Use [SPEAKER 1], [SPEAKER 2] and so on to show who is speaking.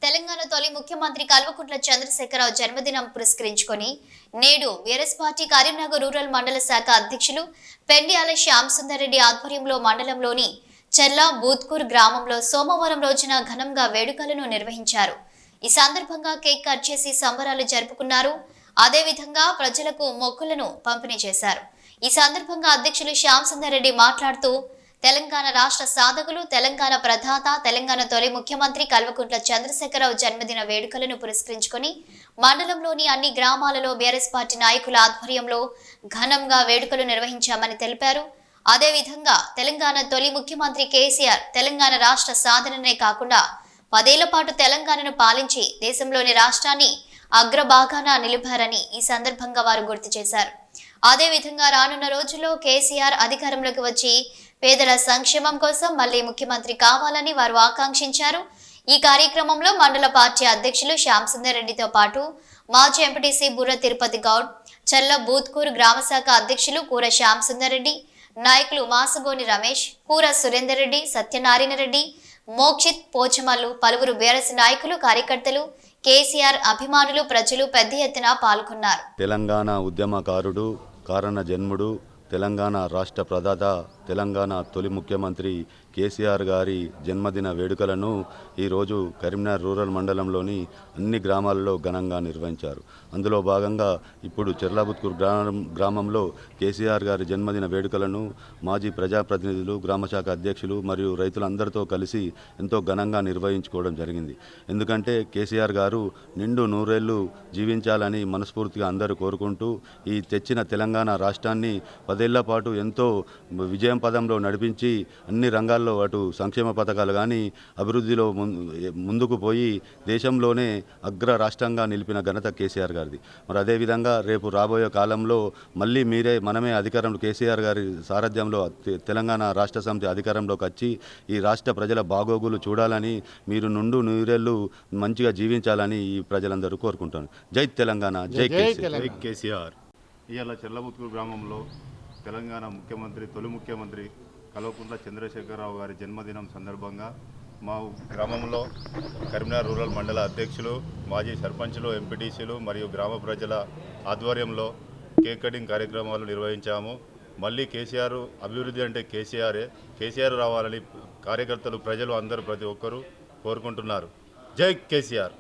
[SPEAKER 1] తెలంగాణ తొలి ముఖ్యమంత్రి కల్వకుంట్ల చంద్రశేఖరరావు జన్మదినం పురస్కరించుకొని నేడు వీఆర్ఎస్ పార్టీ కరీంనగర్ రూరల్ మండల శాఖ అధ్యక్షులు పెండ్యాల శ్యామ్ సుందర్ రెడ్డి ఆధ్వర్యంలో మండలంలోని చెర్ల బూత్కూర్ గ్రామంలో సోమవారం రోజున ఘనంగా వేడుకలను నిర్వహించారు. ఈ సందర్భంగా కేక్ కట్ చేసి సంబరాలు జరుపుకున్నారు. అదేవిధంగా ప్రజలకు మొక్కులను పంపిణీ చేశారు. ఈ సందర్భంగా అధ్యక్షులు శ్యామ్ సుందర్ రెడ్డి మాట్లాడుతూ తెలంగాణ రాష్ట్ర సాధకులు, తెలంగాణ ప్రధాత, తెలంగాణ తొలి ముఖ్యమంత్రి కల్వకుంట్ల చంద్రశేఖరరావు జన్మదిన వేడుకలను పురస్కరించుకొని మండలంలోని అన్ని గ్రామాలలో బీఆర్ఎస్ పార్టీ నాయకుల ఆధ్వర్యంలో ఘనంగా వేడుకలు నిర్వహించామని తెలిపారు. అదేవిధంగా తెలంగాణ తొలి ముఖ్యమంత్రి కేసీఆర్ తెలంగాణ రాష్ట్ర సాధననే కాకుండా 10 ఏళ్ల పాటు తెలంగాణను పాలించి దేశంలోని రాష్ట్రాన్ని అగ్రభాగాన నిలిపారని ఈ సందర్భంగా వారు గుర్తు చేశారు. అదేవిధంగా రానున్న రోజుల్లో కేసీఆర్ అధికారంలోకి వచ్చి పేదల సంక్షేమం కోసం మళ్లీ ముఖ్యమంత్రి కావాలని వారు ఆకాంక్షించారు. ఈ కార్యక్రమంలో మండల పార్టీ అధ్యక్షులు శ్యామ్ సుందర్ రెడ్డితో పాటు మాజీ ఎంపీటీసీ బుర్ర తిరుపతి గౌడ్, చెల్ల బూత్కూరు గ్రామశాఖ అధ్యక్షులు కూర శ్యామ్ సుందర్ రెడ్డి, నాయకులు మాసగోని రమేష్, కూర సురేందర్ రెడ్డి, సత్యనారాయణ రెడ్డి, మోక్షిత్ పోచమల్లు, పలువురు బీఆర్ఎస్ నాయకులు, కార్యకర్తలు, కేసీఆర్ అభిమానులు, ప్రజలు పెద్ద ఎత్తున పాల్గొన్నారు.
[SPEAKER 2] తెలంగాణ ఉద్యమకారుడు, కారణ జన్ముడు, తెలంగాణ రాష్ట్ర ప్రదాత, తెలంగాణ తొలి ముఖ్యమంత్రి కేసీఆర్ గారి జన్మదిన వేడుకలను ఈరోజు కరీంనగర్ రూరల్ మండలంలోని అన్ని గ్రామాలలో ఘనంగా నిర్వహించారు. అందులో భాగంగా ఇప్పుడు చెర్లాబుత్కూర్ గ్రామంలో కేసీఆర్ గారి జన్మదిన వేడుకలను మాజీ ప్రజాప్రతినిధులు, గ్రామశాఖ అధ్యక్షులు మరియు రైతులందరితో కలిసి ఎంతో ఘనంగా నిర్వహించుకోవడం జరిగింది. ఎందుకంటే కేసీఆర్ గారు నిండు నూరేళ్లు జీవించాలని మనస్ఫూర్తిగా అందరూ కోరుకుంటూ ఈ తెచ్చిన తెలంగాణ రాష్ట్రాన్ని 10 ఏళ్ల పాటు ఎంతో విజయం పదంలో నడిపించి అన్ని రంగాల్లో అటు సంక్షేమ పథకాలు కానీ అభివృద్ధిలో ముందుకు పోయి దేశంలోనే అగ్ర రాష్ట్రంగా నిలిపిన ఘనత కేసీఆర్ గారిది. మరి అదేవిధంగా రేపు రాబోయే కాలంలో మళ్ళీ మనమే అధికారంలో కేసీఆర్ గారి సారథ్యంలో తెలంగాణ రాష్ట్ర సమితి అధికారంలోకి వచ్చి ఈ రాష్ట్ర ప్రజల బాగోగులు చూడాలని, మీరు నుండు నూరేళ్లు మంచిగా జీవించాలని ఈ ప్రజలందరూ కోరుకుంటాను. జై తెలంగాణ, జై కేసీఆర్.
[SPEAKER 3] ఇవాళ చెర్లబుత్కూరు గ్రామంలో తెలంగాణ ముఖ్యమంత్రి, తొలి ముఖ్యమంత్రి కల్వకుంట్ల చంద్రశేఖరరావు గారి జన్మదినం సందర్భంగా మా గ్రామంలో కరీంనగర్ రూరల్ మండల అధ్యక్షులు, మాజీ సర్పంచులు, ఎంపీటీసీలు మరియు గ్రామ ప్రజల ఆధ్వర్యంలో కేక్ కటింగ్ కార్యక్రమాలు నిర్వహించాము. మళ్ళీ కేసీఆర్ అభివృద్ధి అంటే కేసీఆర్ రావాలని కార్యకర్తలు, ప్రజలు అందరూ ప్రతి ఒక్కరూ కోరుకుంటున్నారు. జై కేసీఆర్.